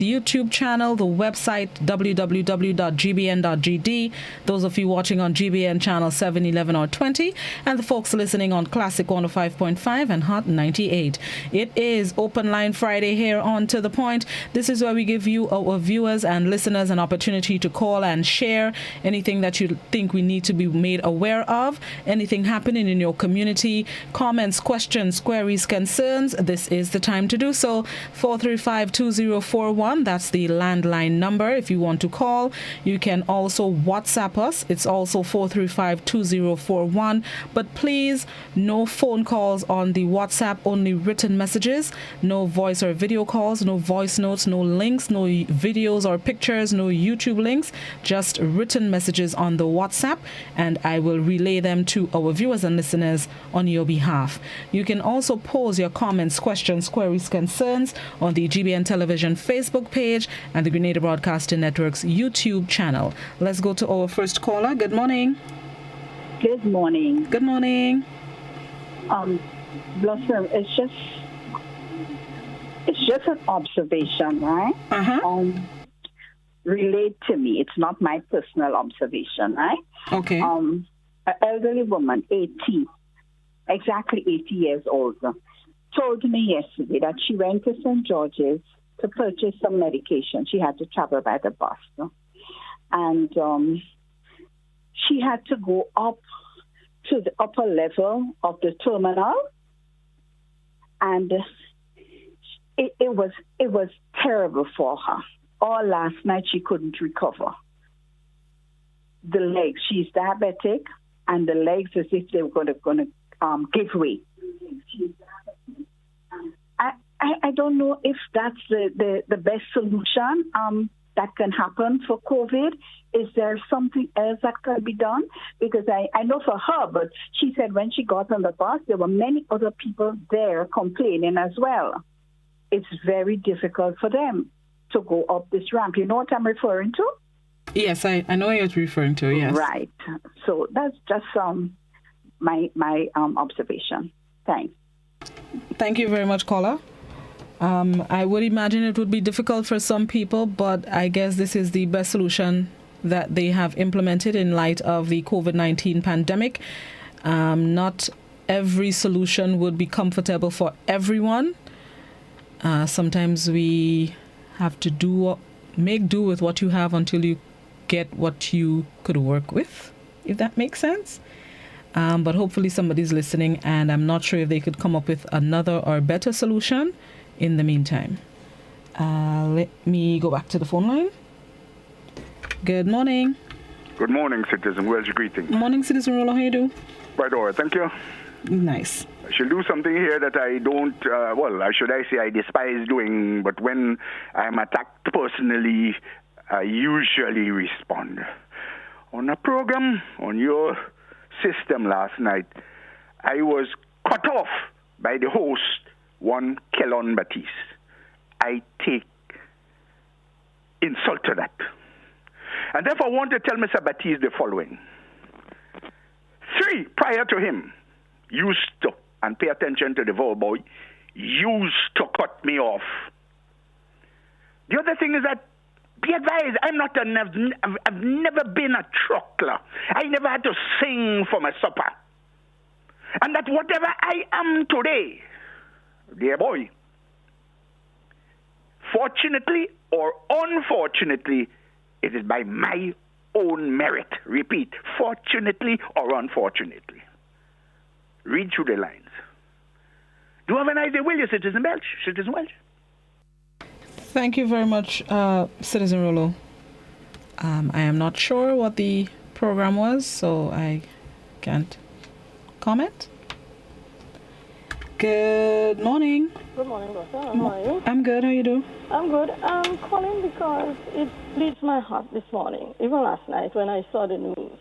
the YouTube channel, the website www.gbn.gd. Those of you watching on GBN channel 7, 11, or 20, and the folks listening on Classic 105.5 and Hot 98. It is Open Line Friday here on To The Point. This is where we give you, our viewers and listeners, an opportunity to call and share anything that you think we need to be made aware of, anything happening in your community, comments, questions, queries, concerns. This is the time to do so. 435-2041. That's the landline number. If you want to call, you can also WhatsApp us. It's also 435-2041. But please, no phone calls on the WhatsApp, only written messages. No voice or video calls, no voice notes, no links, no videos or pictures, no YouTube links, just written messages on the WhatsApp, and I will relay them to our viewers and listeners on your behalf. You can also pose your comments, questions, queries, concerns on the GBN Television Facebook page and the Grenada Broadcasting Network's YouTube channel. Let's go to our first caller. Good morning. Good morning. Good morning. Blossom, it's just an observation, right? Relate to me. It's not my personal observation, right? Okay. An elderly woman, 80, exactly 80 years old, told me yesterday that she went to St. George's to purchase some medication. She had to travel by the bus. And she had to go up to the upper level of the terminal. And it was terrible for her. All last night she couldn't recover. The legs, she's diabetic, and the legs as if they were going to give way. I don't know if that's the best solution that can happen for COVID. Is there something else that can be done? Because I know for her, but she said when she got on the bus, there were many other people there complaining as well. It's very difficult for them to go up this ramp. You know what I'm referring to? Yes, I know what you're referring to, yes. Right. So that's just my observation. Thanks. Thank you very much, caller. I would imagine it would be difficult for some people, but I guess this is the best solution that they have implemented in light of the COVID-19 pandemic. Not every solution would be comfortable for everyone. Sometimes we have to make do with what you have until you get what you could work with, if that makes sense. But hopefully somebody's listening, and I'm not sure if they could come up with another or better solution in the meantime. Let me go back to the phone line. Good morning. Good morning, Citizen Welsh. Greeting. Morning, Citizen Rollo. How you do? Right, all right. Thank you. Nice. I shall do something here that I don't, I despise doing, but when I'm attacked personally, I usually respond. On a program on your system last night, I was cut off by the host, one Kellon Batiste. I take insult to that. And therefore I want to tell Mr. Batiste the following. 3 prior to him used to, and pay attention to the vow boy, used to cut me off. The other thing is that, be advised, I've never been a truckler. I never had to sing for my supper. And that whatever I am today, dear boy, fortunately or unfortunately, it is by my own merit. Repeat, fortunately or unfortunately. Read through the lines. Do you have an idea, will you, Citizen Welsh? Citizen Welsh? Thank you very much, Citizen Rollo. I am not sure what the program was, so I can't comment. Good morning. Good morning, Doctor. How are you? I'm good. How you do? I'm good. I'm calling because it bleeds my heart this morning, even last night when I saw the news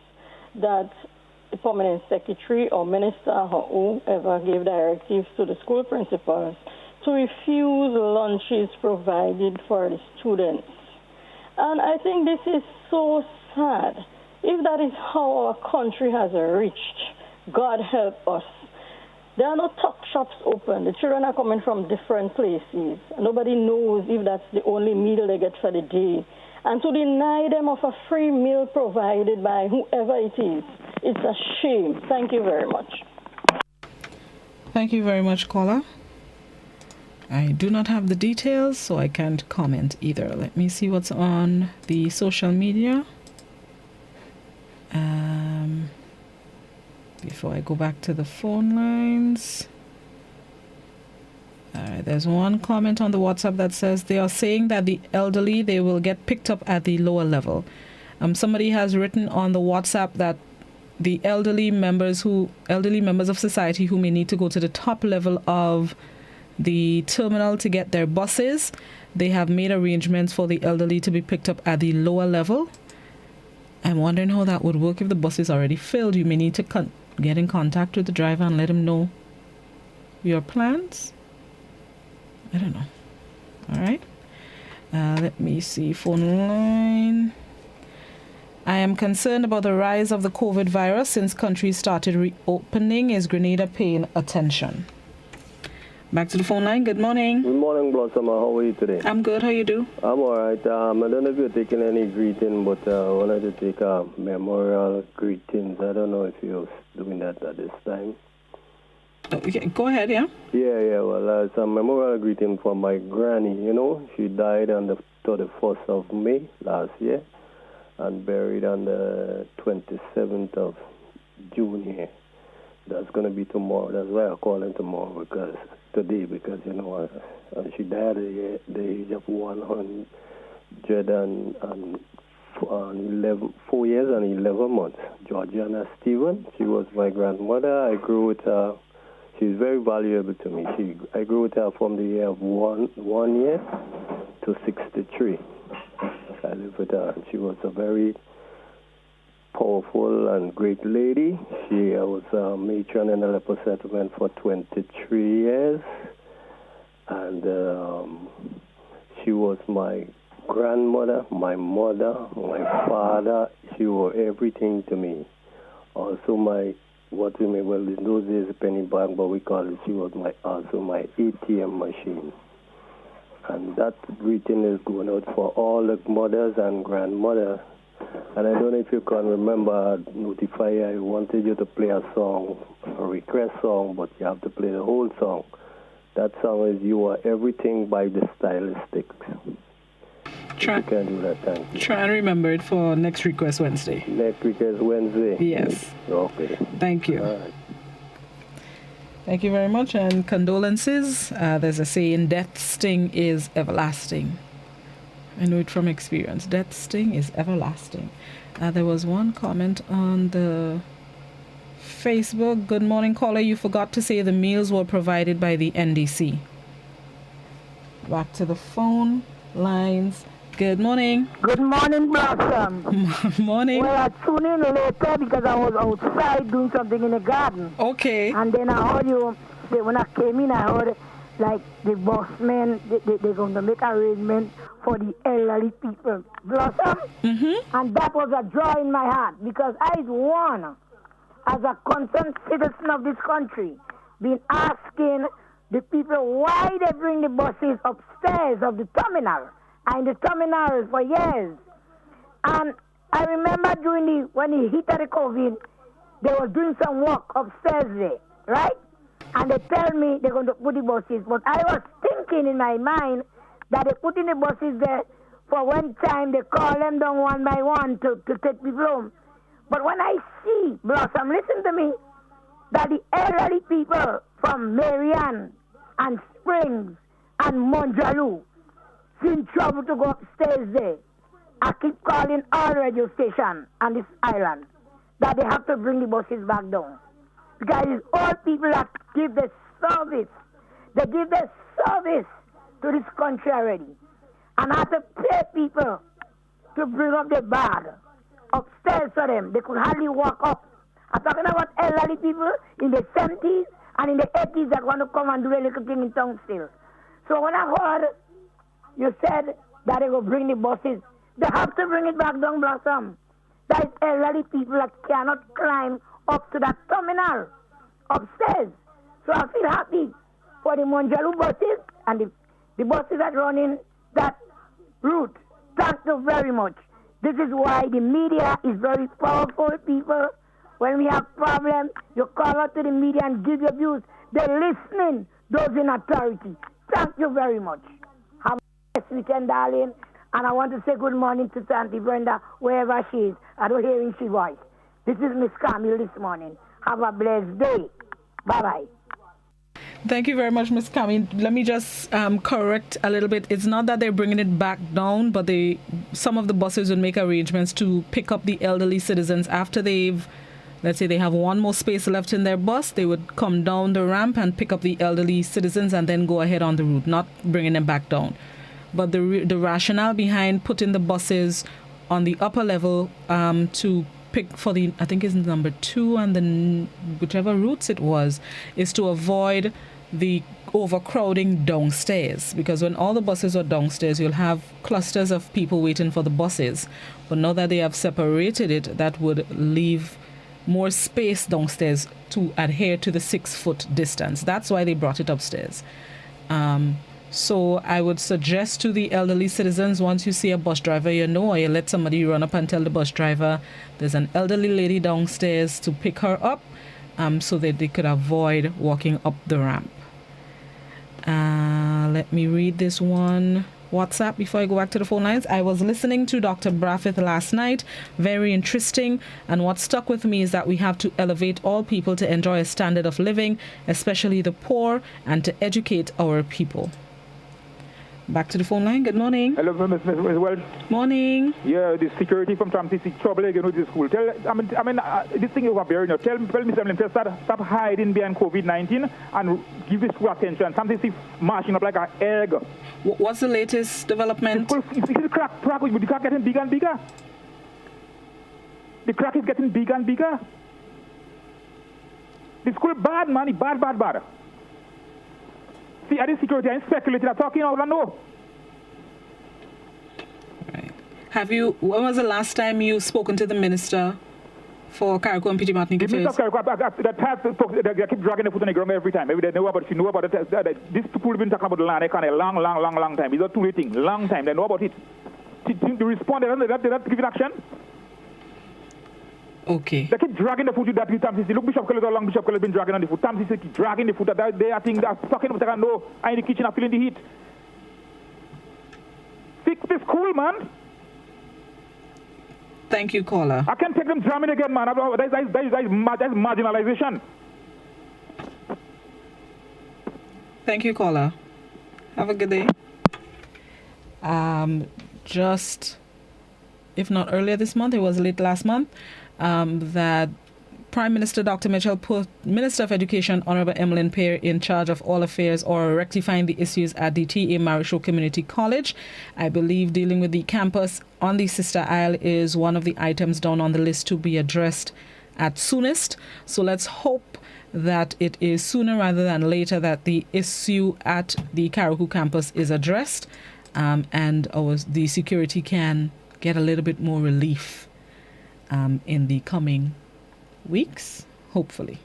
that the permanent secretary or minister or whoever gave directives to the school principals to refuse lunches provided for the students. And I think this is so sad. If that is how our country has reached, God help us. There are no tuck shops open. The children are coming from different places. Nobody knows if that's the only meal they get for the day. And to deny them of a free meal provided by whoever it is, it's a shame. Thank you very much. Thank you very much, caller. I do not have the details, so I can't comment either. Let me see what's on the social media. Before I go back to the phone lines. All right, there's one comment on the WhatsApp that says they are saying that the elderly, they will get picked up at the lower level. Somebody has written on the WhatsApp that the elderly members of society who may need to go to the top level of the terminal to get their buses, they have made arrangements for the elderly to be picked up at the lower level. I'm wondering how that would work if the bus is already filled. You may need to get in contact with the driver and let him know your plans. I don't know. All right. Let me see. Phone line. I am concerned about the rise of the COVID virus since countries started reopening. Is Grenada paying attention? Back to the phone line. Good morning. Good morning, Blossom. How are you today? I'm good. How you do? I'm all right. I don't know if you're taking any greeting, but I wanted to take memorial greetings. I don't know if you're doing that at this time. Okay, go ahead, yeah? Yeah. Well, it's a memorial greeting for my granny. You know, she died on the 31st of May last year and buried on the 27th of June here. That's going to be tomorrow. That's why I'm calling tomorrow today because, you know, she died at the age of 4 years and 11 months. Georgiana Stephen, she was my grandmother. I grew with her. She's very valuable to me. I grew with her from the year of one year to 63. I lived with her. She was a very powerful and great lady. She was a matron in the leper settlement for 23 years. And she was my grandmother, my mother, my father. She was everything to me. Also in those days a penny bank, but we call it, she was also my ATM machine. And that greeting is going out for all the mothers and grandmothers. And I don't know if you can remember, I wanted you to play a song, a request song, but you have to play the whole song. That song is You Are Everything by the Stylistics. You can do that, thank you. Try and remember it for next Request Wednesday. Next Request Wednesday? Yes. Okay. Thank you. All right. Thank you very much, and condolences. There's a saying, death sting is everlasting. I know it from experience. Death sting is everlasting. There was one comment on the Facebook. Good morning, caller. You forgot to say the meals were provided by the NDC. Back to the phone lines. Good morning. Good morning, Blossom. Morning. Well, I tuned in later because I was outside doing something in the garden. Okay. And then I heard you, when I came in, I heard like the bossmen, they're going to make arrangements for the elderly people. Blossom? Mm-hmm. And that was a joy in my heart because I won, as a concerned citizen of this country, been asking the people why they bring the buses upstairs of the terminal. And the terminals for years. And I remember when he hit the COVID, they were doing some work upstairs there, right? And they tell me they're going to put the buses. But I was thinking in my mind that they put in the buses there for one time they call them down one by one to take people home. But when I see, Blossom, listen to me, that the elderly people from Marianne and Springs and Monjaloo in trouble to go upstairs there. I keep calling all radio stations on this island that they have to bring the buses back down. Because it's all people that give the service. They give the service to this country already. And I have to pay people to bring up the bag upstairs for them. They could hardly walk up. I'm talking about elderly people in the 70s and in the 80s that want to come and do a little thing in town still. So when I heard you said that they will bring the buses, they have to bring it back down, Blossom. That is elderly people that cannot climb up to that terminal upstairs. So I feel happy for the Monjalu buses and the buses that run in that route. Thank you very much. This is why the media is very powerful, people. When we have problems, you call out to the media and give your views. They're listening, those in authority. Thank you very much. Have a nice weekend, darling. And I want to say good morning to Auntie Brenda, wherever she is. I don't hear her voice. This is Miss Camille this morning. Have a blessed day. Bye-bye. Thank you very much, Ms. Kami. Let me just correct a little bit. It's not that they're bringing it back down, but some of the buses would make arrangements to pick up the elderly citizens after let's say they have one more space left in their bus. They would come down the ramp and pick up the elderly citizens and then go ahead on the route, not bringing them back down. But the rationale behind putting the buses on the upper level to pick for I think it's number 2 and whichever routes it was, is to avoid the overcrowding downstairs. Because when all the buses are downstairs, you'll have clusters of people waiting for the buses. But now that they have separated it, that would leave more space downstairs to adhere to the 6-foot distance. That's why they brought it upstairs. So I would suggest to the elderly citizens, once you see a bus driver or you let somebody run up and tell the bus driver there's an elderly lady downstairs, to pick her up so that they could avoid walking up the ramp. Let me read this one WhatsApp before I go back to the phone lines. I was listening to Dr. Braffith last night. Very interesting. And what stuck with me is that we have to elevate all people to enjoy a standard of living, especially the poor, and to educate our people. Back to the phone line. Good morning. Hello, Ms. Welsh. Morning. Yeah, the security from Tom City trouble again with the school. This thing over there, tell me something. Stop hiding behind COVID-19 and give the school attention. Something is marching up like an egg. What's the latest development? The crack getting bigger and bigger. The crack is getting bigger and bigger. The school bad, man. Bad. See, I didn't security, I'm speculating, I'm talking all I know. Right. When was the last time you spoken to the minister for Carriacou and Petit Martinique Affairs? The minister of Carriacou, they keep dragging the foot on the ground every time. Maybe they know about it. She know about it. These people have been talking about the land a long time. It's not too late thing. Long time. They know about it. To respond, they don't give it action. Okay. They keep dragging the foot with that with Tam Sisi. Look, Bishop College, how long Bishop College been dragging on the foot. Tam Sisi keep dragging the foot. They are thinking, they're talking about, no, I'm in the kitchen, I'm feeling the heat. Fix this cool, man. Thank you, caller. I can't take them drumming again, man. That's marginalization. Thank you, caller. Have a good day. Just, if not earlier this month, it was late last month, that Prime Minister Dr. Mitchell put Minister of Education Honorable Emmeline Pear in charge of all affairs or rectifying the issues at the T.A. Marichaud Community College. I believe dealing with the campus on the Sister Isle is one of the items down on the list to be addressed at soonest. So let's hope that it is sooner rather than later that the issue at the Carriacou campus is addressed, and the security can get a little bit more relief in the coming weeks, hopefully.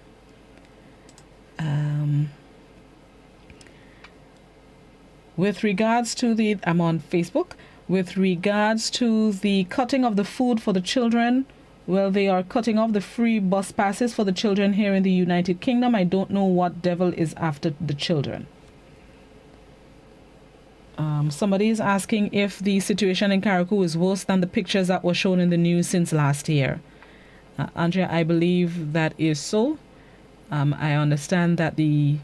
With regards to I'm on Facebook. With regards to the cutting of the food for the children, well, they are cutting off the free bus passes for the children here in the United Kingdom. I don't know what devil is after the children. Somebody is asking if the situation in Carriacou is worse than the pictures that were shown in the news since last year. Andrea, I believe that is so. I understand that the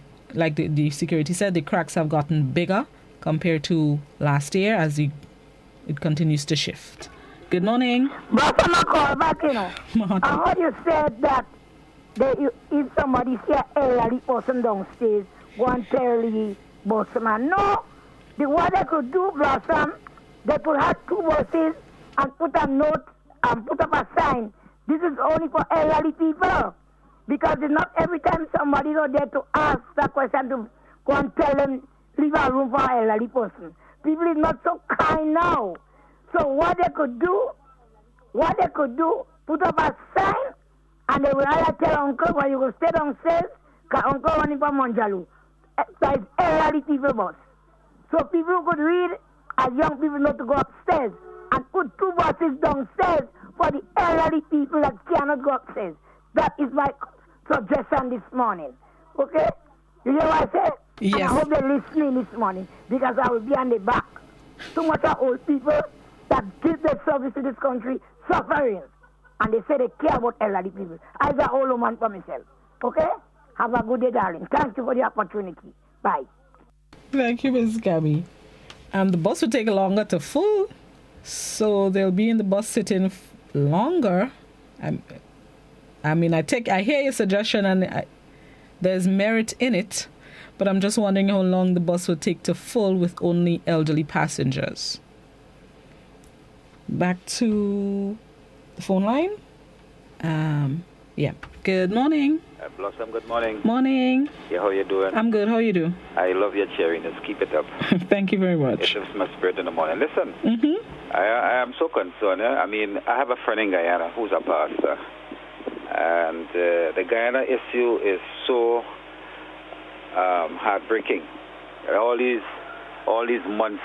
security said, the cracks have gotten bigger compared to last year as it continues to shift. Good morning. But I'm not call back, I heard you said that if somebody see an elderly person downstairs, one elderly busman. No. What they could do, Blossom, they could have 2 buses and put a note and put up a sign. This is only for elderly people. Because it's not every time somebody is there to ask that question to go and tell them, leave a room for an elderly person. People is not so kind now. So what they could do, put up a sign, and they will either tell uncle, well, you will stay downstairs, Uncle running from Monjalu. That is elderly people bus. So people could read as young people not to go upstairs and put 2 buses downstairs for the elderly people that cannot go upstairs. That is my suggestion this morning. Okay? You hear what I say? Yes. And I hope they're listening this morning because I will be on the back. Too much of old people that give their service to this country suffering. And they say they care about elderly people. I'm an old woman for myself. Okay? Have a good day, darling. Thank you for the opportunity. Bye. Thank you, Ms. Gabby. The bus will take longer to full, so they'll be in the bus sitting longer. I hear your suggestion, and there's merit in it, but I'm just wondering how long the bus will take to full with only elderly passengers. Back to the phone line. Yeah. Good morning. Blossom, good morning. Morning. Yeah, how you doing? I'm good. How you do? I love your cheeriness. Keep it up. Thank you very much. It lifts my spirit in the morning. Listen, Mm-hmm. I am so concerned. I mean, I have a friend in Guyana who's a pastor. And the Guyana issue is so heartbreaking. All these months,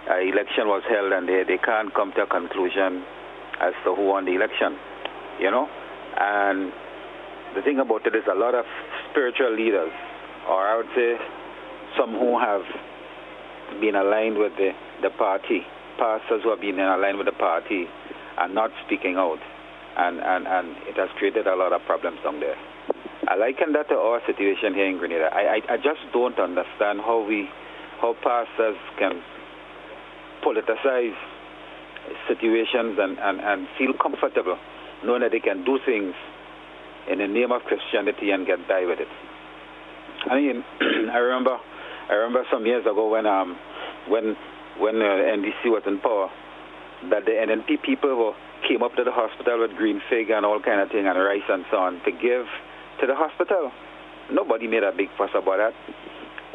election was held, and they can't come to a conclusion as to who won the election, you know? And the thing about it is a lot of spiritual leaders, or I would say some who have been aligned with the party, pastors who have been aligned with the party, are not speaking out. And it has created a lot of problems down there. I liken that to our situation here in Grenada. I just don't understand how pastors can politicize situations and feel comfortable knowing that they can do things in the name of Christianity and get by with it. I mean, I remember some years ago when NDC was in power, that the NNP people came up to the hospital with green fig and all kind of thing and rice and so on to give to the hospital. Nobody made a big fuss about that.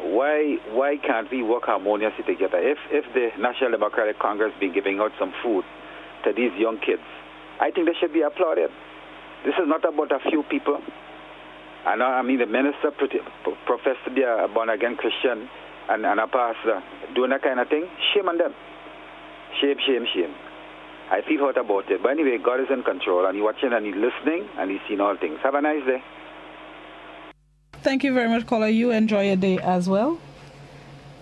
Why can't we work harmoniously together? If the National Democratic Congress be giving out some food to these young kids, I think they should be applauded. This is not about a few people. I mean, the minister professed to be a born-again Christian and a pastor doing that kind of thing. Shame on them. Shame, shame, shame. I feel hurt about it. But anyway, God is in control, and He's watching, and He's listening, and He's seeing all things. Have a nice day. Thank you very much, caller. You enjoy your day as well.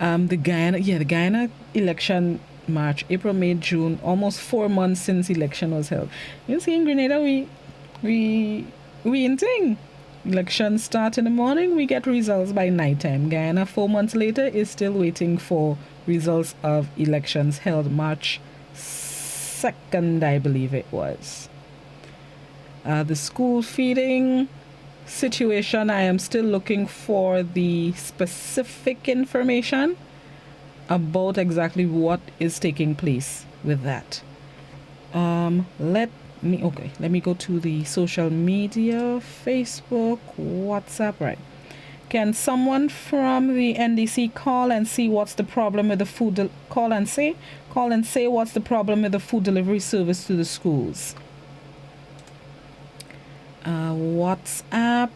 The Guyana election, March, April, May, June, almost 4 months since election was held. You see, in Grenada, we in thing. Elections start in the morning, we get results by nighttime. Guyana, 4 months later, is still waiting for results of elections held March 2nd, I believe it was. The school feeding situation, I am still looking for the specific information about exactly what is taking place with that. Let me go to the social media, Facebook, WhatsApp, right. Can someone from the NDC call and see what's the problem with the food call and say what's the problem with the food delivery service to the schools? WhatsApp.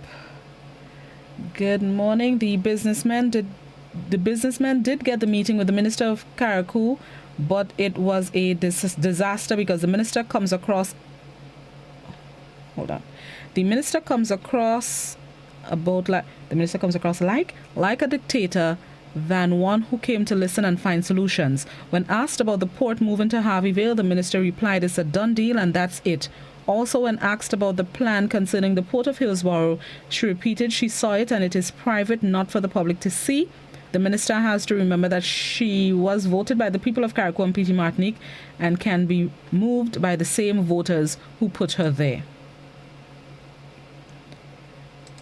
Good morning. The businessman did get the meeting with the Minister of Carriacou, but it was a disaster because the minister comes across. Hold on. The minister comes across like a dictator than one who came to listen and find solutions. When asked about the port moving to Harveyville, the minister replied, "It's a done deal and that's it." Also, when asked about the plan concerning the Port of Hillsborough, she repeated she saw it and it is private, not for the public to see. The minister has to remember that she was voted by the people of Carriacou and Petite Martinique and can be moved by the same voters who put her there.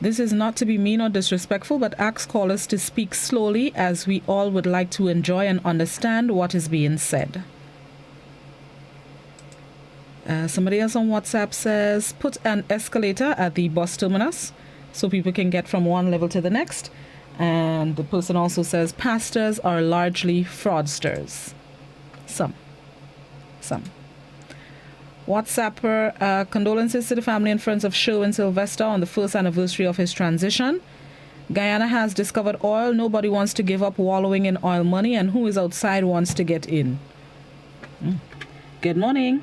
This is not to be mean or disrespectful, but ask callers to speak slowly as we all would like to enjoy and understand what is being said. Somebody else on WhatsApp says, put an escalator at the bus terminus so people can get from one level to the next. And the person also says, pastors are largely fraudsters. Some. WhatsApper, condolences to the family and friends of Sherwin Sylvester on the first anniversary of his transition. Guyana has discovered oil. Nobody wants to give up wallowing in oil money, and who is outside wants to get in. Good morning.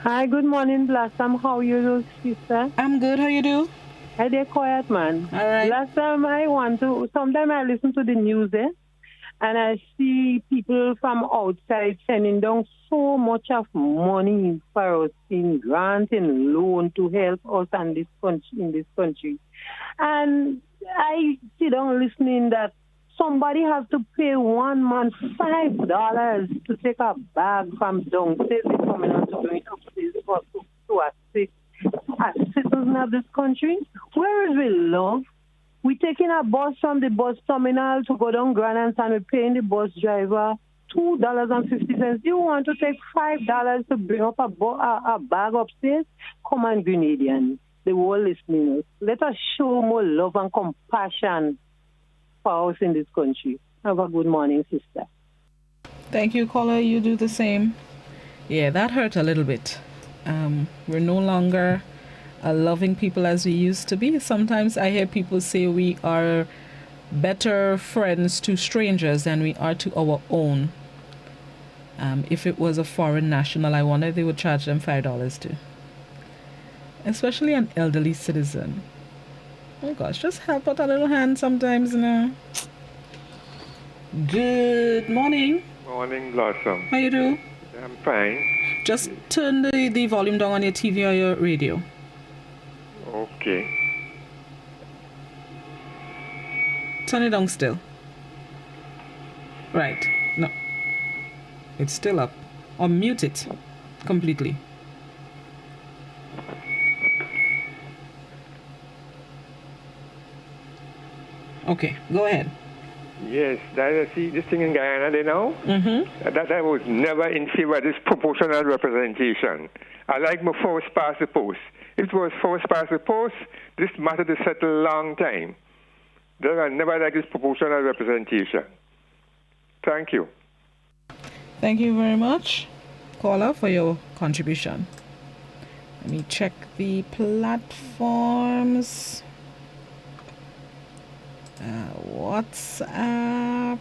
Hi, good morning, Blossom. How you do, sister? I'm good. How you do? I dey quiet, man. All right. Blossom, sometimes I listen to the news, and I see people from outside sending down so much of money for us in grant and loan to help us in this country. And I sit down listening that somebody has to pay one man $5 to take a bag from downstairs and coming out to bring it upstairs to assist as citizens of this country. Where is the love? We're taking a bus from the bus terminal to go down Grand and we're paying the bus driver $2.50. You want to take $5 to bring up a bag upstairs? Come on, Grenadians. The world listening us. Let us show more love and compassion for us in this country. Have a good morning, sister. Thank you, caller. You do the same. Yeah, that hurt a little bit. We're no longer loving people as we used to be. Sometimes I hear people say we are better friends to strangers than we are to our own. If it was a foreign national, I wonder if they would charge them $5 too. Especially an elderly citizen. Oh gosh, just help out a little hand sometimes, you know. Good morning. Morning, Blossom. How you do? I'm fine. Just turn the volume down on your TV or your radio. Okay. Turn it down still. Right. No. It's still up. Or mute it completely. Okay, go ahead. Yes, see this thing in Guyana, they know? Mm-hmm. That I was never in favor of this proportional representation. I like my first past the post. If it was first past the post, this matter to settle a long time. Then I never like this proportional representation. Thank you. Thank you very much, caller, for your contribution. Let me check the platforms. WhatsApp.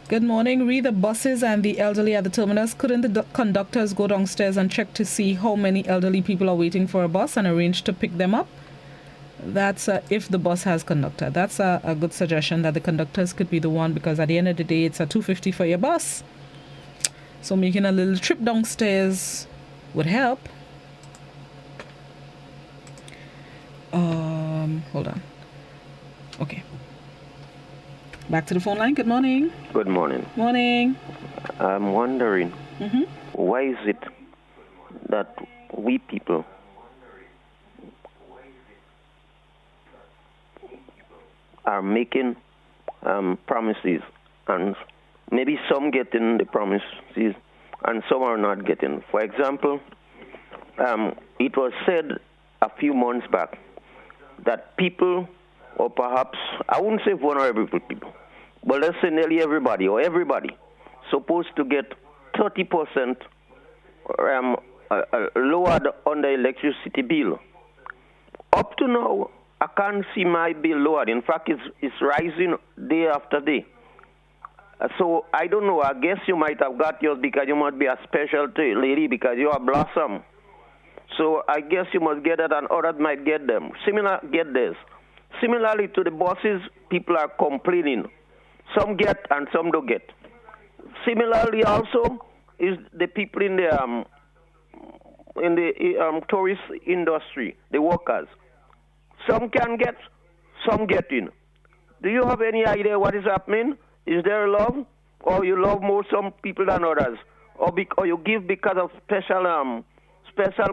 Good morning. Read the buses and the elderly at the terminus. Couldn't the conductors go downstairs and check to see how many elderly people are waiting for a bus and arrange to pick them up? That's if the bus has conductor. That's a good suggestion, that the conductors could be the one, because at the end of the day, it's a $2.50 for your bus. So making a little trip downstairs would help. Hold on. Okay. Back to the phone line. Good morning. Good morning. Morning. I'm wondering, why is it that we people are making promises, and maybe some getting the promises and some are not getting? For example, it was said a few months back that people, or perhaps, I wouldn't say vulnerable people, but let's say nearly everybody or everybody, supposed to get 30% lowered on the electricity bill. Up to now, I can't see my bill lowered. In fact, it's rising day after day. So I don't know. I guess you might have got yours because you must be a special lady because you are Blossom. So I guess you must get it and others might get them. Get this. Similarly to the buses, people are complaining. Some get and some don't get. Similarly also is the people in the tourist industry, the workers. Some can get, some get in. Do you have any idea what is happening? Is there love? Or you love more some people than others? Or you give because of special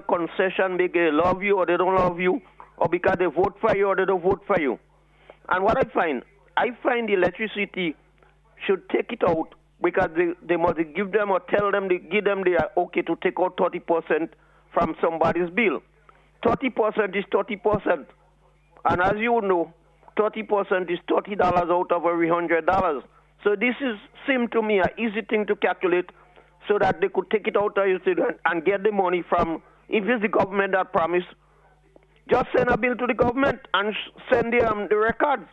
concession, they love you or they don't love you? Or because they vote for you or they don't vote for you? And what I find the electricity should take it out because they must give them or tell them, give them they are okay to take out 30% from somebody's bill. 30% is 30%. And as you know, 30% is $30 out of every $100. So this seemed to me an easy thing to calculate so that they could take it out of your and get the money from, if it's the government that promised, just send a bill to the government and send the records.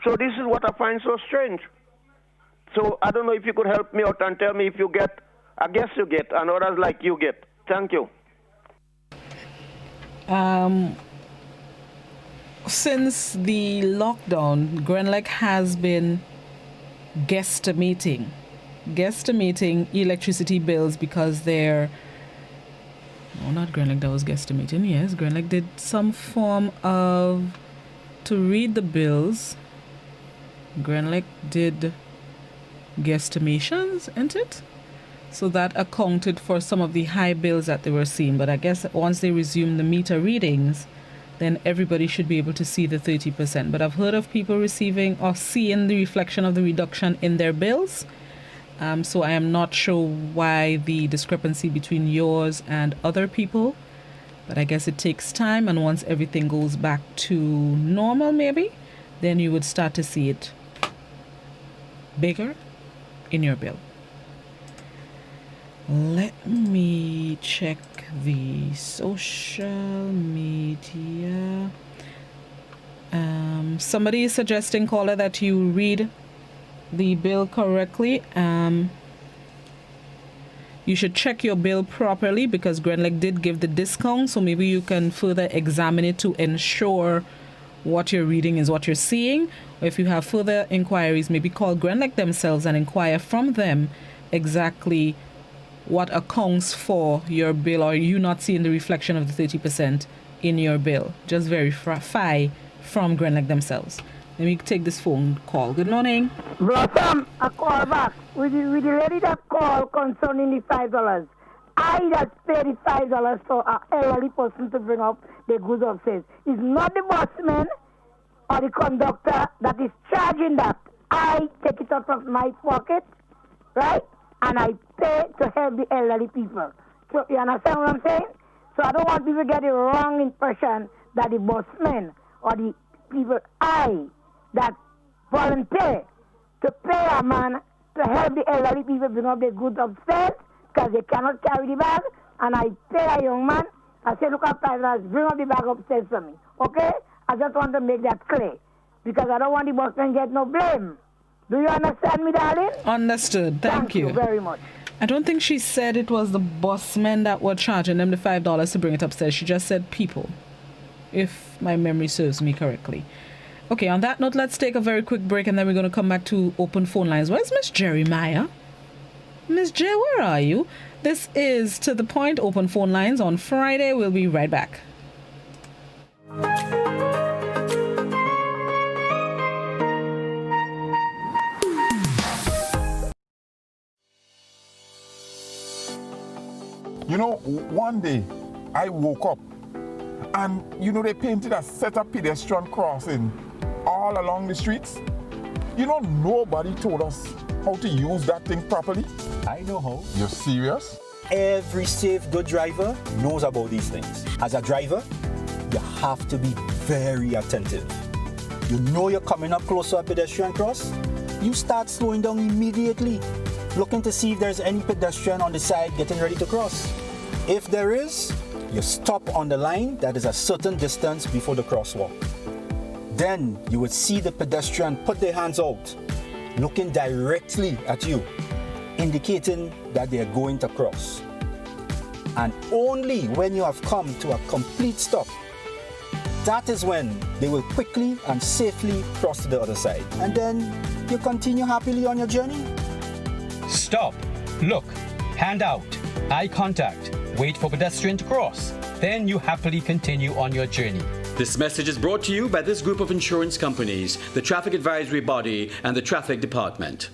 So this is what I find so strange. So I don't know if you could help me out and tell me if you get, I guess you get, and others like you get. Thank you. Since the lockdown, Grenlec has been guesstimating electricity bills because they're... No, not Grenlec that was guesstimating. Yes, Grenlec did some form of... To read the bills, Grenlec did guesstimations, isn't it? So that accounted for some of the high bills that they were seeing. But I guess once they resume the meter readings, then everybody should be able to see the 30%. But I've heard of people receiving or seeing the reflection of the reduction in their bills. So I am not sure why the discrepancy between yours and other people. But I guess it takes time, and once everything goes back to normal, maybe, then you would start to see it bigger in your bill. Let me check the social media. Somebody is suggesting, caller, that you read the bill correctly. You should check your bill properly because Grenlec did give the discount, so maybe you can further examine it to ensure what you're reading is what you're seeing. Or if you have further inquiries, maybe call Grenlec themselves and inquire from them exactly what accounts for your bill, or you not seeing the reflection of the 30% in your bill. Just verify from Grenlec themselves. Let me take this phone call. Good morning. Blossom, a call back. With the lady that called concerning the $5. I that pay the $5 for an elderly person to bring up the goods upstairs. It's not the busman or the conductor that is charging that. I take it out of my pocket, right? And I pay to help the elderly people. So you understand what I'm saying? So I don't want people to get the wrong impression that the busmen or the people that volunteer to pay a man to help the elderly people bring up the goods upstairs because they cannot carry the bag, and I pay a young man, I say, look up $5, bring up the bag upstairs for me, okay? I just want to make that clear because I don't want the busman to get no blame. Do you understand me, darling? Understood. Thank you very much. I don't think she said it was the busmen that were charging them the $5 to bring it upstairs. She just said people, if my memory serves me correctly. Okay, on that note, let's take a very quick break and then we're going to come back to open phone lines. Where's Miss Jeremiah? Miss J, where are you? This is To The Point, open phone lines on Friday. We'll be right back. You know, one day I woke up and, you know, they painted a set of pedestrian crossing all along the streets. You know, nobody told us how to use that thing properly. I know how. You're serious? Every safe, good driver knows about these things. As a driver, you have to be very attentive. You know you're coming up close to a pedestrian cross, you start slowing down immediately, looking to see if there's any pedestrian on the side getting ready to cross. If there is, you stop on the line that is a certain distance before the crosswalk. Then you would see the pedestrian put their hands out, looking directly at you, indicating that they are going to cross. And only when you have come to a complete stop, that is when they will quickly and safely cross to the other side. And then you continue happily on your journey. Stop, look, hand out, eye contact, wait for pedestrian to cross. Then you happily continue on your journey. This message is brought to you by this group of insurance companies, the Traffic Advisory Body, and the Traffic Department.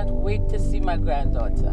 Wait to see my granddaughter.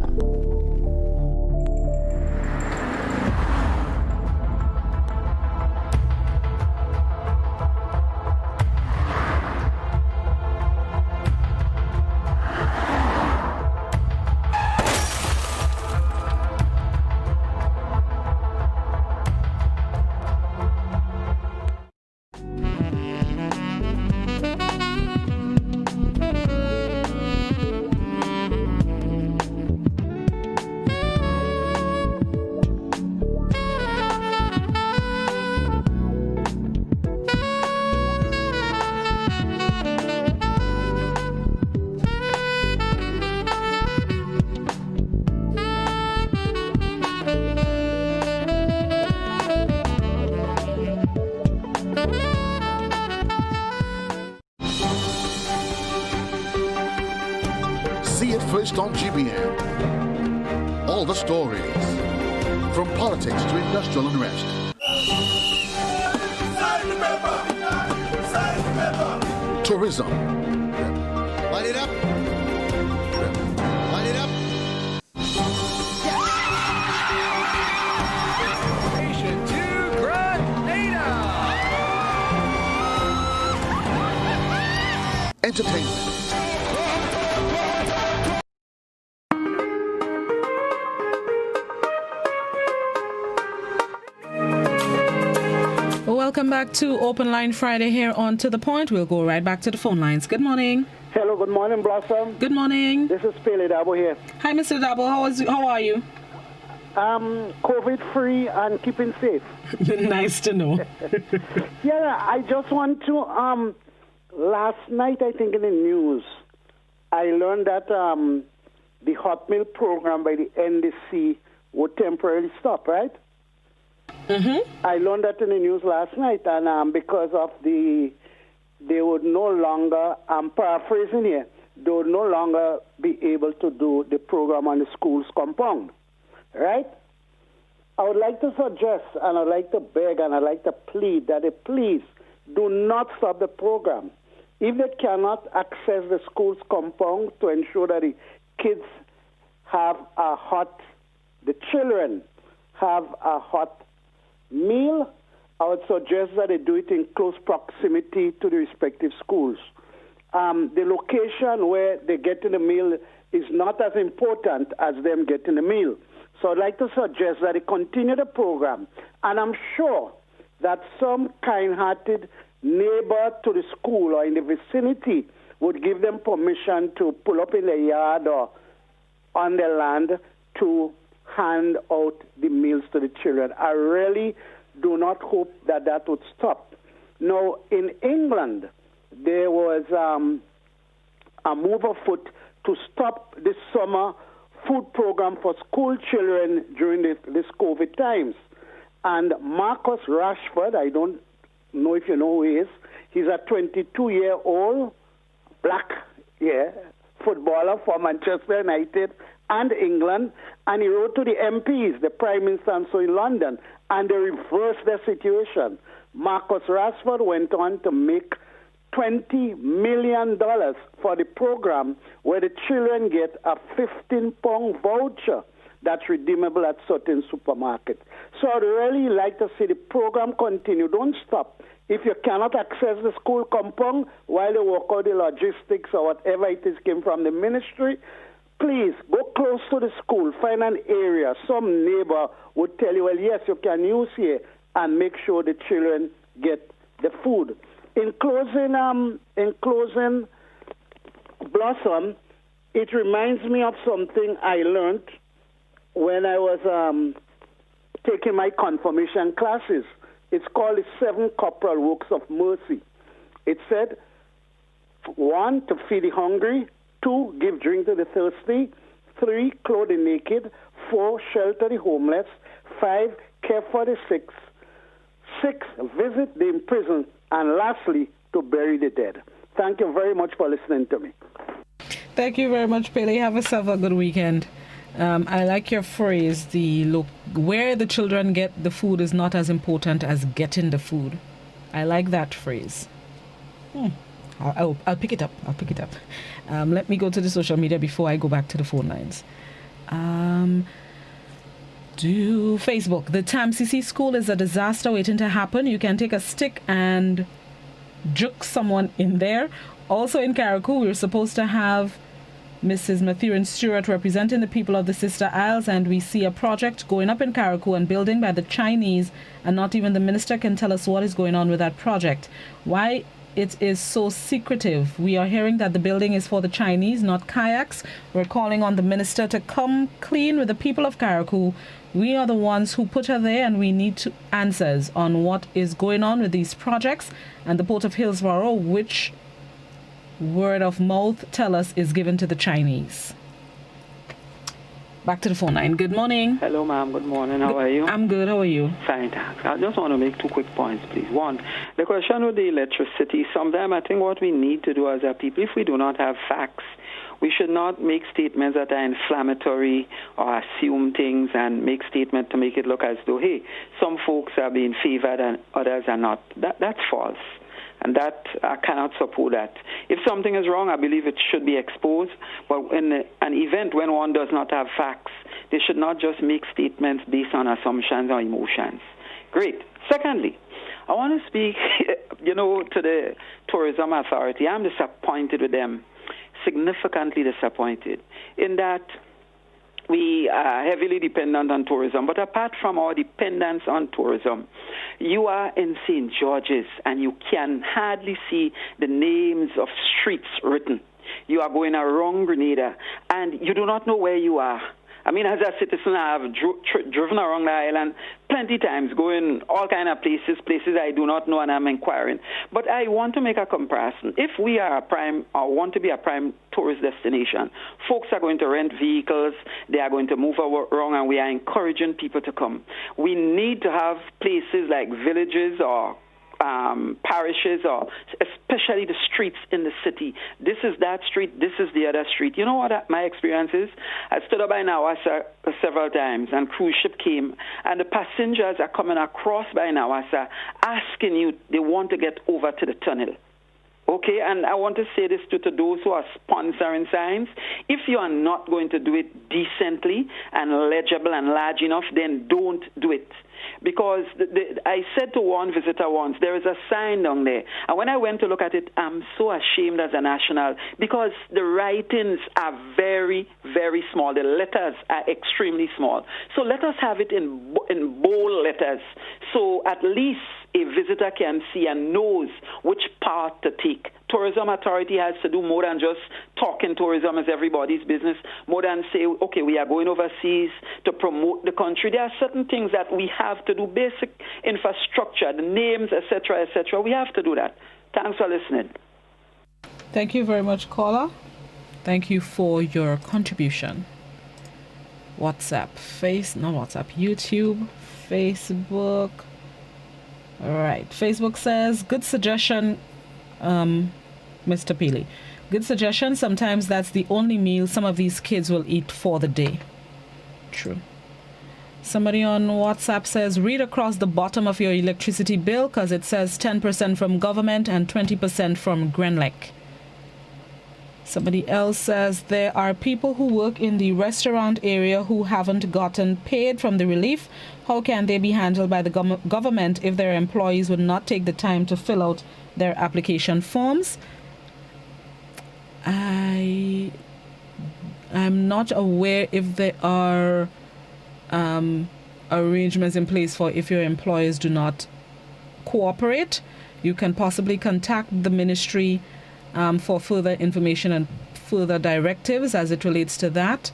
First on GBN. All the stories, from politics to industrial unrest. Tourism. Light it up. Light it up. Nation to Grenada. Entertainment. Welcome back to Open Line Friday here on To The Point. We'll go right back to the phone lines. Good morning. Hello, good morning, Blossom. Good morning. This is Pele Dabo here. Hi, Mr. Dabo. How are you? COVID-free and keeping safe. Nice to know. Yeah, I just want to, last night, I think in the news, I learned that the hot meal program by the NDC would temporarily stop, right? Mm-hmm. I learned that in the news last night, and because of they would no longer, I'm paraphrasing here, they would no longer be able to do the program on the school's compound, right? I would like to suggest, and I'd like to beg, and I'd like to plead that they please do not stop the program. If they cannot access the school's compound to ensure that the kids have the children have a hot meal, I would suggest that they do it in close proximity to the respective schools. The location where they get in the meal is not as important as them getting the meal. So I'd like to suggest that they continue the program. And I'm sure that some kind-hearted neighbor to the school or in the vicinity would give them permission to pull up in the yard or on their land to hand out the meals to the children. I really do not hope that that would stop. Now, in England, there was a move afoot to stop this summer food program for school children during this COVID times. And Marcus Rashford, I don't know if you know who he is, he's a 22-year-old black footballer for Manchester United and England, and he wrote to the MPs, the Prime Minister and so in London, and they reversed their situation. Marcus Rashford went on to make $20 million for the program where the children get a 15-pound voucher that's redeemable at certain supermarkets. So I'd really like to see the program continue. Don't stop. If you cannot access the school compound while they work out the logistics or whatever it is came from the ministry, please go close to the school, find an area. Some neighbor would tell you, well, yes, you can use here, and make sure the children get the food. In closing, Blossom, it reminds me of something I learned when I was taking my confirmation classes. It's called the 7 Corporal Works of Mercy. It said, 1, to feed the hungry, 2, give drink to the thirsty, 3, clothe the naked, 4, shelter the homeless, 5, care for the sick, 6, visit the imprisoned, and lastly, to bury the dead. Thank you very much for listening to me. Thank you very much, Pele. Have yourself a good weekend. I like your phrase, where the children get the food is not as important as getting the food. I like that phrase. I'll pick it up. Let me go to the social media before I go back to the phone lines. To Facebook. The TAMCC school is a disaster waiting to happen. You can take a stick and juke someone in there. Also in Carriacou, we're supposed to have Mrs. Mathurin Stewart representing the people of the Sister Isles, and we see a project going up in Carriacou and building by the Chinese, and not even the minister can tell us what is going on with that project. Why it is so secretive? We are hearing that the building is for the Chinese, not kayaks. We're calling on the minister to come clean with the people of Carriacou. We are the ones who put her there, and we need answers on what is going on with these projects. And the Port of Hillsborough, which word of mouth tell us is given to the Chinese. Back to the phone line. Good morning. Hello, ma'am. Good morning. How are you? I'm good. How are you? Fine, thanks. I just want to make 2 quick points, please. One, the question with the electricity. Sometimes I think what we need to do as a people, if we do not have facts, We should not make statements that are inflammatory or assume things and make statements to make it look as though, hey, some folks are being favored and others are not. That's false. And that, I cannot support that. If something is wrong, I believe it should be exposed. But in an event when one does not have facts, they should not just make statements based on assumptions or emotions. Great. Secondly, I want to speak, to the Tourism Authority. I'm disappointed with them, significantly disappointed, in that we are heavily dependent on tourism. But apart from our dependence on tourism, you are in St. George's and you can hardly see the names of streets written. You are going around Grenada and you do not know where you are. I mean, as a citizen, I have driven around the island plenty times, going all kind of places I do not know, and I'm inquiring. But I want to make a comparison. If we are a prime, or want to be a prime tourist destination, folks are going to rent vehicles, they are going to move around, and we are encouraging people to come. We need to have places like villages or parishes, or especially the streets in the city. This is that street, this is the other street. You know what my experience is? I stood up by Nawasa several times, and cruise ship came, and the passengers are coming across by Nawasa asking you, they want to get over to the tunnel. Okay, and I want to say this to those who are sponsoring signs. If you are not going to do it decently and legible and large enough, then don't do it. Because I said to one visitor once, there is a sign down there. And when I went to look at it, I'm so ashamed as a national because the writings are very, very small. The letters are extremely small. So let us have it in bold letters so at least a visitor can see and knows which path to take. Tourism Authority has to do more than just talking tourism as everybody's business, more than say, okay, we are going overseas to promote the country. There are certain things that we have to do, basic infrastructure, the names, etc., etc. We have to do that. Thanks for listening. Thank you very much, caller. Thank you for your contribution. YouTube, Facebook. All right. Facebook says, good suggestion, Mr. Peely. Good suggestion. Sometimes that's the only meal some of these kids will eat for the day. True. Somebody on WhatsApp says, read across the bottom of your electricity bill because it says 10% from government and 20% from Grenlec. Somebody else says, there are people who work in the restaurant area who haven't gotten paid from the relief. How can they be handled by the government if their employees would not take the time to fill out their application forms? I'm not aware if there are arrangements in place for if your employers do not cooperate. You can possibly contact the ministry for further information and further directives as it relates to that,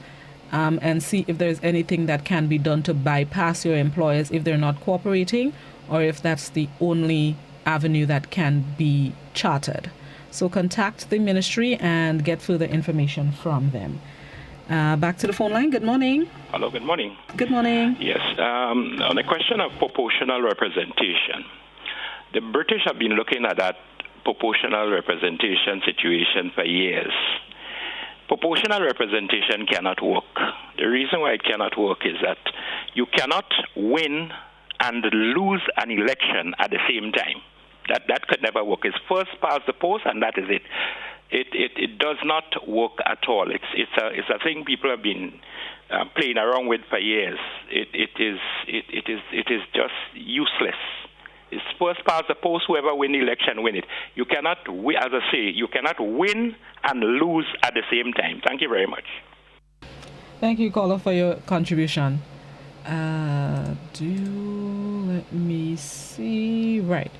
and see if there's anything that can be done to bypass your employers if they're not cooperating, or if that's the only avenue that can be charted. So contact the ministry and get further information from them. Back to the phone line. Good morning. Hello, good morning. Good morning. Yes, on the question of proportional representation, the British have been looking at that proportional representation situation for years. Proportional representation cannot work. The reason why it cannot work is that you cannot win and lose an election at the same time. That could never work. It's first past the post, and that is it. It does not work at all. It's a thing people have been playing around with for years. It is just useless. It's first past the post. Whoever win the election, win it. You cannot, as I say, you cannot win and lose at the same time. Thank you very much. Thank you, caller, for your contribution. Let me see. Right.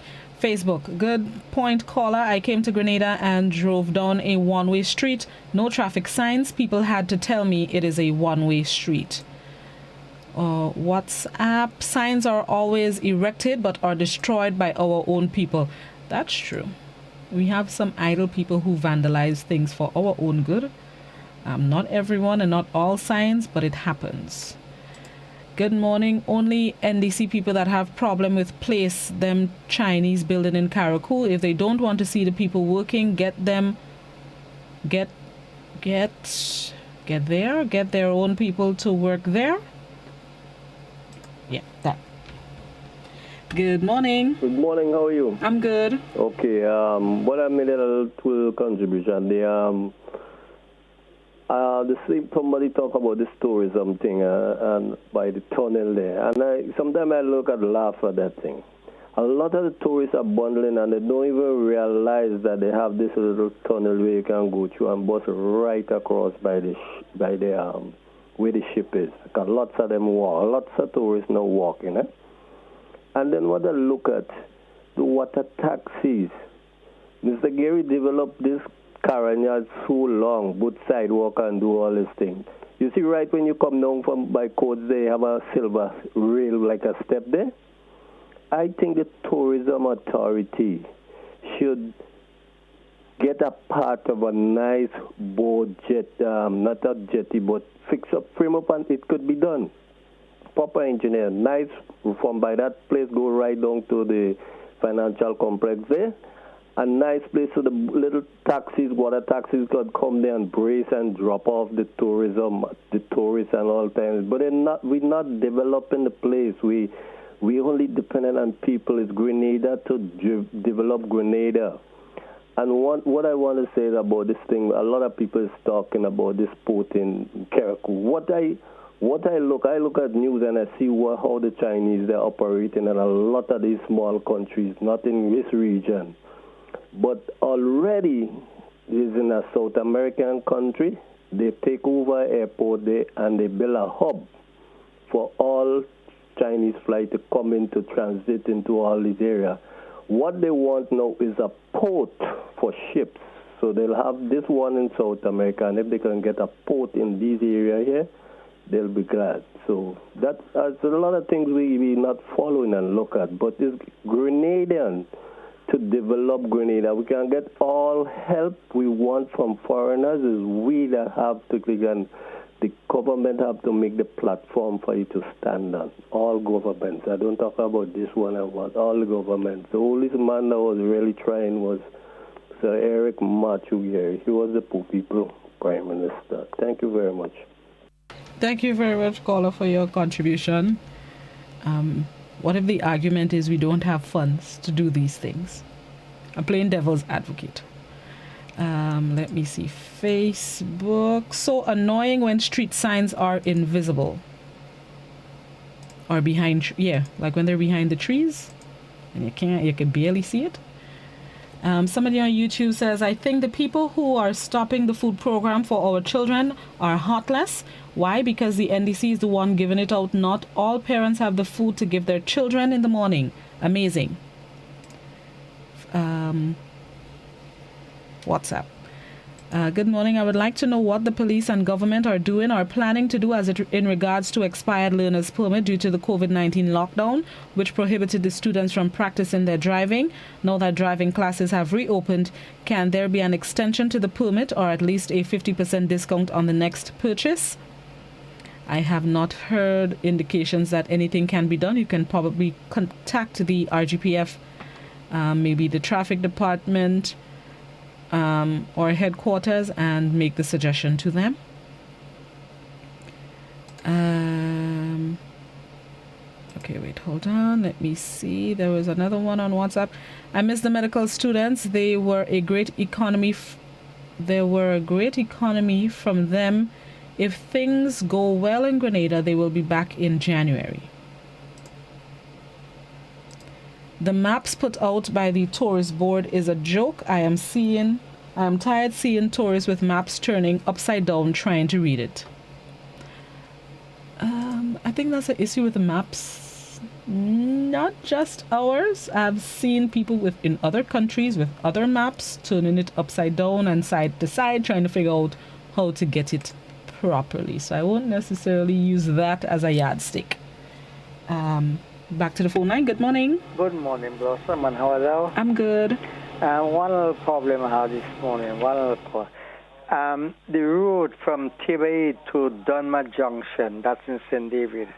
Facebook, good point, caller. I came to Grenada and drove down a one-way street. No traffic signs. People had to tell me it is a one-way street. WhatsApp, signs are always erected but are destroyed by our own people. That's true. We have some idle people who vandalize things for our own good. Not everyone and not all signs, but it happens. Good morning. Only NDC people that have problem with place them Chinese building in Caracol. If they don't want to see the people working, get get there, get their own people to work there. Yeah, that. Good morning. Good morning. How are you? I'm good. Okay. What I made a little contribution. Somebody talk about this tourism thing and by the tunnel there, and sometimes I look and laugh at that thing. A lot of the tourists are bundling and they don't even realize that they have this little tunnel where you can go through and bus right across by the where the ship is. Because lots of them walk. Lots of tourists now walking. And then what I look at, the water taxis. Mr. Gary developed this Caranya so long, both sidewalk and do all these things. You see, right when you come down from by codes, they have a silver rail like a step there. I think the tourism authority should get a part of a nice boat jet, not a jetty, but frame up, and it could be done. Proper engineer, nice from by that place, go right down to the financial complex there. A nice place so the little taxis, water taxis could come there and brace and drop off the tourists and all times. But we're not developing the place. We only dependent on people. It's Grenada to develop Grenada. And what I want to say is about this thing, a lot of people is talking about this port in Karakou. I look at news and I see how the Chinese, they're operating in a lot of these small countries, not in this region. But already is in a South American country. They take over airport there and they build a hub for all Chinese flight to come in to transit into all these areas. What they want now is a port for ships. So they'll have this one in South America, and if they can get a port in this area here, they'll be glad. So that's a lot of things we're not following and look at. But it's Grenadian to develop Grenada. We can get all help we want from foreigners. Is we that have to, the government have to make the platform for you to stand on. All governments. I don't talk about this one, about all governments. The only man that was really trying was Sir Eric Machugieri. He was the People Prime Minister. Thank you very much. Thank you very much, caller, for your contribution. What if the argument is we don't have funds to do these things? I'm playing devil's advocate. Let me see. Facebook. So annoying when street signs are invisible. Or behind, like when they're behind the trees and you can barely see it. Somebody on YouTube says, I think the people who are stopping the food program for our children are heartless. Why? Because the NDC is the one giving it out. Not all parents have the food to give their children in the morning. Amazing. WhatsApp. Good morning. I would like to know what the police and government are doing or planning to do in regards to expired learner's permit due to the COVID-19 lockdown, which prohibited the students from practicing their driving. Now that driving classes have reopened, can there be an extension to the permit or at least a 50% discount on the next purchase? I have not heard indications that anything can be done. You can probably contact the RGPF, maybe the traffic department, or headquarters, and make the suggestion to them. Okay, wait, hold on. Let me see. There was another one on WhatsApp. I miss the medical students. They were a great economy. There were a great economy from them. If things go well in Grenada, they will be back in January. The maps put out by the tourist board is a joke. I am tired seeing tourists with maps turning upside down trying to read it. I think that's an issue with the maps. Not just ours. I've seen people in other countries with other maps turning it upside down and side to side trying to figure out how to get it properly. So I won't necessarily use that as a yardstick. Back to the phone line. Good morning. Good morning, Blossom, and how are you? I'm good. One little problem I had this morning. The road from Tibaid to Dunma Junction, that's in St. David,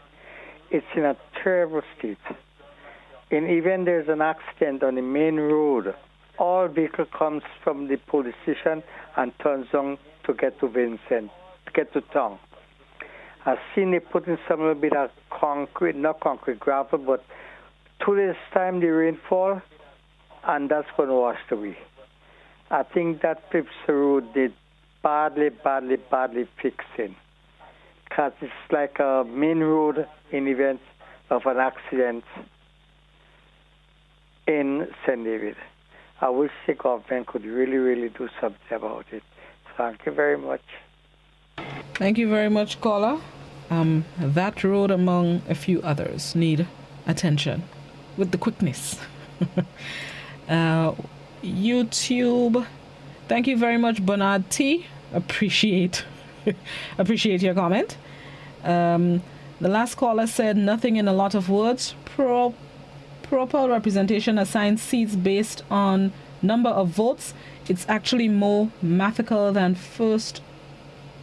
it's in a terrible state. And even there's an accident on the main road, all vehicle comes from the police station and turns on to get to Vincent, to get to town. I've seen they put in some little bit of concrete, not concrete, gravel, but 2 days' time the rainfall, and that's going to wash away. I think that Pips Road did badly fixing, because it's like a main road in event of an accident in St. David. I wish the government could really do something about it. Thank you very much. Thank you very much, caller. That road, among a few others, need attention with the quickness. YouTube, thank you very much, Bernard T. Appreciate your comment. The last caller said nothing in a lot of words. Proper representation assigns seats based on number of votes. It's actually more mathematical than first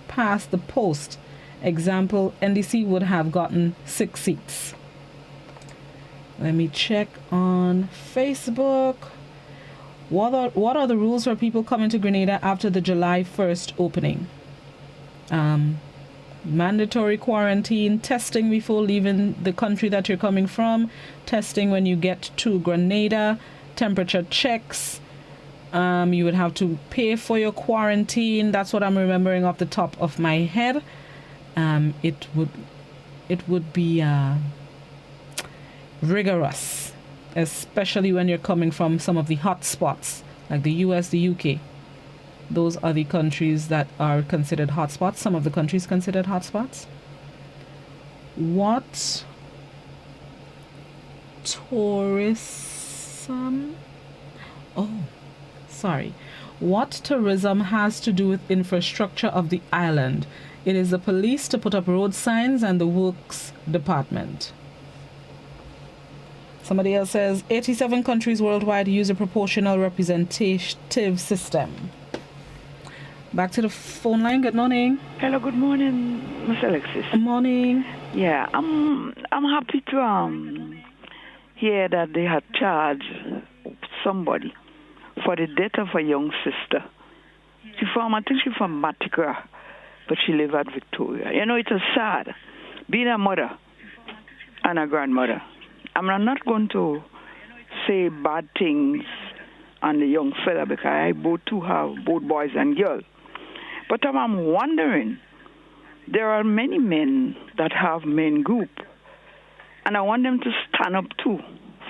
past the post. Example, NDC would have gotten 6 seats. Let me check on Facebook. What are the rules for people coming to Grenada after the July 1st opening? Mandatory quarantine, testing before leaving the country that you're coming from, testing when you get to Grenada, temperature checks. You would have to pay for your quarantine. That's what I'm remembering off the top of my head. It would be rigorous, especially when you're coming from some of the hot spots like the US, the UK. Those are the countries that are considered hotspots. Some of the countries considered hotspots. What tourism? What tourism has to do with infrastructure of the island? It is the police to put up road signs and the works department. Somebody else says 87 countries worldwide use a proportional representative system. Back to the phone line. Good morning. Hello, good morning, Miss Alexis. Good morning. Yeah, I'm happy to hear that they had charged somebody for the death of a young sister. I think she's from Matikra, but she lived at Victoria. You know, it's sad being a mother and a grandmother. I'm not going to say bad things on the young fella because I both have both boys and girls. But I'm wondering, there are many men that have men group, and I want them to stand up too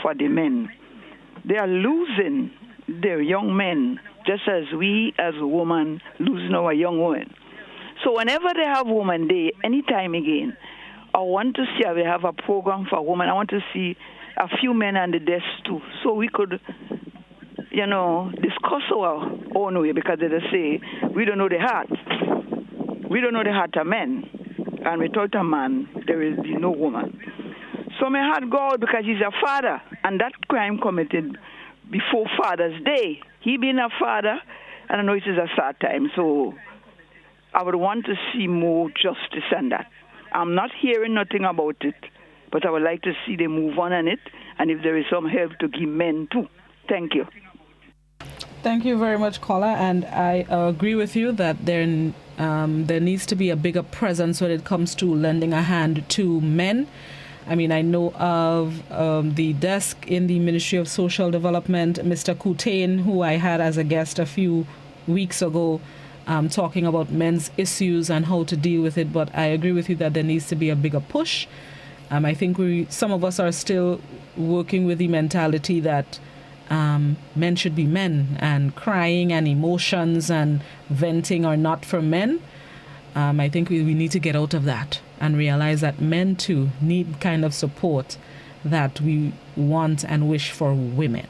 for the men. They are losing their young men just as we as a woman losing our young women. So whenever they have Woman Day, anytime again, I want to see how they have a program for women. I want to see a few men on the desk too, so we could, discuss our own way, because they say we don't know the heart. We don't know the heart of men. And without a man, there will be no woman. So my heart go out because he's a father, and that crime committed before Father's Day. He being a father, and I know it is a sad time, so I would want to see more justice on that. I'm not hearing nothing about it, but I would like to see them move on it, and if there is some help to give men too. Thank you. Thank you very much, caller, and I agree with you that there needs to be a bigger presence when it comes to lending a hand to men. I mean, I know of the desk in the Ministry of Social Development, Mr. Coutain, who I had as a guest a few weeks ago, talking about men's issues and how to deal with it. But I agree with you that there needs to be a bigger push. I think some of us are still working with the mentality that men should be men, and crying and emotions and venting are not for men. I think we need to get out of that and realize that men too need kind of support that we want and wish for women.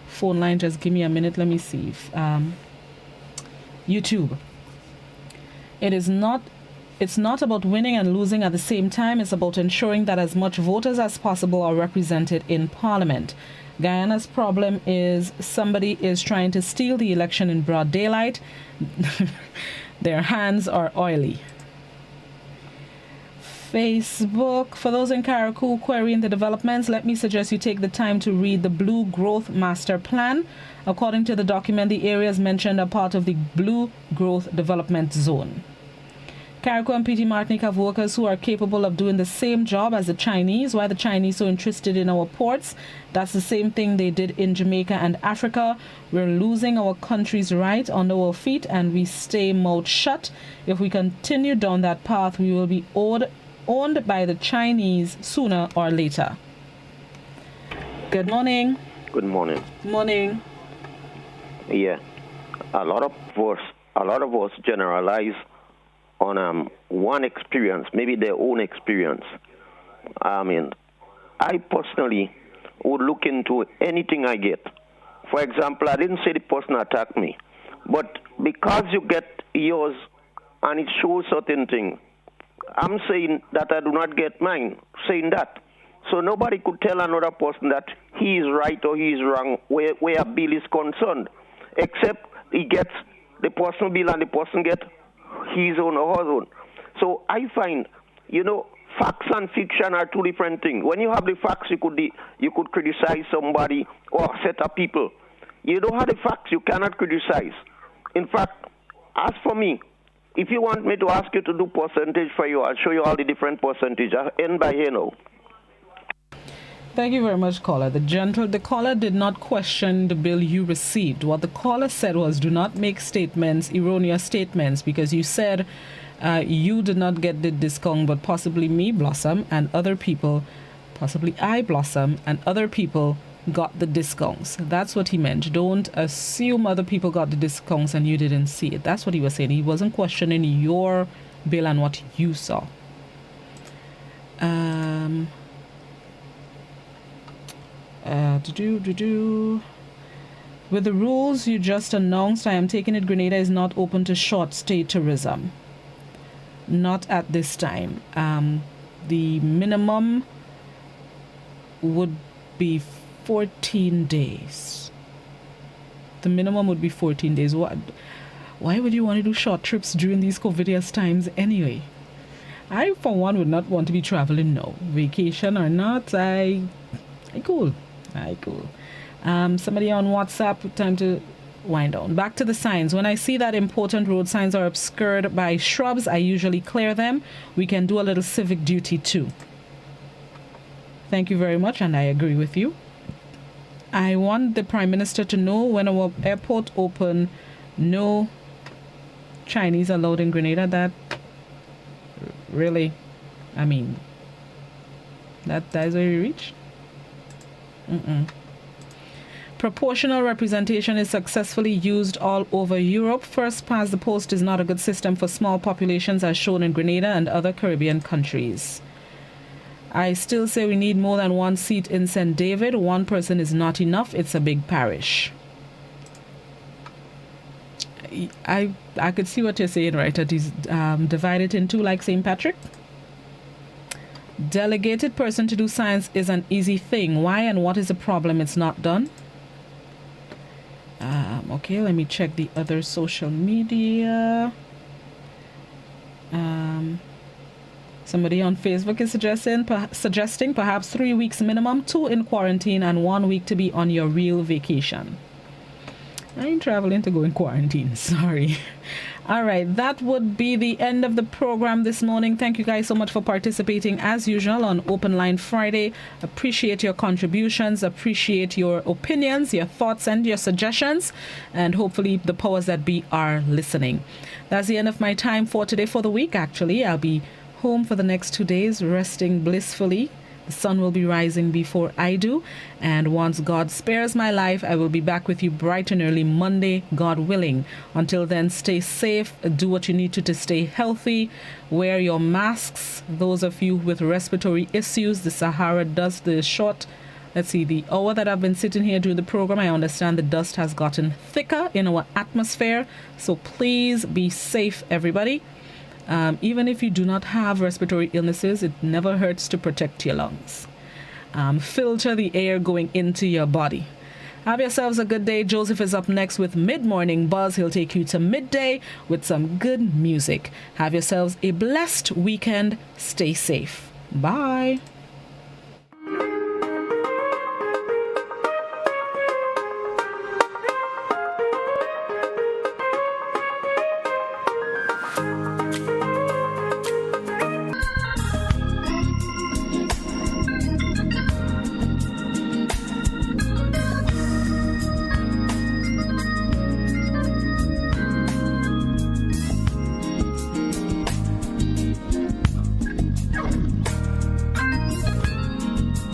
Phone line, just give me a minute. Let me see. YouTube. It's not about winning and losing at the same time. It's about ensuring that as much voters as possible are represented in Parliament. Guyana's problem is somebody is trying to steal the election in broad daylight. Their hands are oily. Facebook. For those in Karakou querying the developments, let me suggest you take the time to read the Blue Growth Master Plan. According to the document, the areas mentioned are part of the Blue Growth Development Zone. Karakou and PT Martinique have workers who are capable of doing the same job as the Chinese. Why the Chinese so interested in our ports? That's the same thing they did in Jamaica and Africa. We're losing our country's right under our feet and we stay mouth shut. If we continue down that path, we will be owned by the Chinese sooner or later. Good morning. Good morning. Morning. Yeah, a lot of us generalize on one experience, maybe their own experience. I mean, I personally would look into anything I get. For example, I didn't say the person attacked me, but because you get yours and it shows certain things, I'm saying that I do not get mine, saying that. So nobody could tell another person that he is right or he is wrong where a bill is concerned, except he gets the personal bill and the person gets his own or her own. So I find, facts and fiction are two different things. When you have the facts, you could criticize somebody or set up people. You don't have the facts, you cannot criticize. In fact, as for me, if you want me to ask you to do percentage for you, I'll show you all the different percentages. I'll end by here now. Thank you very much, caller. The caller did not question the bill you received. What the caller said was, do not make statements, erroneous statements, because you said you did not get the discount, but possibly me, Blossom, and other people, possibly I, Blossom, and other people got the discounts. That's what he meant. Don't assume other people got the discounts and you didn't see it. That's what he was saying. He wasn't questioning your bill and what you saw. With the rules you just announced, I am taking it Grenada is not open to short stay tourism. Not at this time. The minimum would be 14 days. The minimum would be 14 days. Why would you want to do short trips during these COVIDious times anyway? I, for one, would not want to be traveling now. Vacation or not, I cool. Somebody on WhatsApp, time to wind down. Back to the signs. When I see that important road signs are obscured by shrubs, I usually clear them. We can do a little civic duty too. Thank you very much, and I agree with you. I want the Prime Minister to know when our airport open, no Chinese allowed in Grenada. That really, I mean, that is where we reach. Proportional representation is successfully used all over Europe. First past the post is not a good system for small populations as shown in Grenada and other Caribbean countries. I still say we need more than one seat in St. David. One person is not enough. It's a big parish. I could see what you're saying, right? That is divided in two like St. Patrick. Delegated person to do science is an easy thing. Why and what is the problem it's not done? Okay, let me check the other social media. Somebody on Facebook is suggesting perhaps 3 weeks minimum, 2 in quarantine, and 1 week to be on your real vacation. I ain't traveling to go in quarantine, sorry. All right, that would be the end of the program this morning. Thank you guys so much for participating as usual on Open Line Friday. Appreciate your contributions, appreciate your opinions, your thoughts and your suggestions, and hopefully the powers that be are listening. That's the end of my time for today, for the week actually. I'll be home for the next 2 days, resting blissfully. The sun will be rising before I do, and once God spares my life, I will be back with you bright and early Monday, God willing. Until then, stay safe, do what you need to stay healthy, wear your masks. Those of you with respiratory issues, the Sahara dust, the hour that I've been sitting here doing the program, I understand the dust has gotten thicker in our atmosphere, so please be safe, everybody. Even if you do not have respiratory illnesses, it never hurts to protect your lungs. Filter the air going into your body. Have yourselves a good day. Joseph is up next with Mid-Morning Buzz. He'll take you to midday with some good music. Have yourselves a blessed weekend. Stay safe. Bye.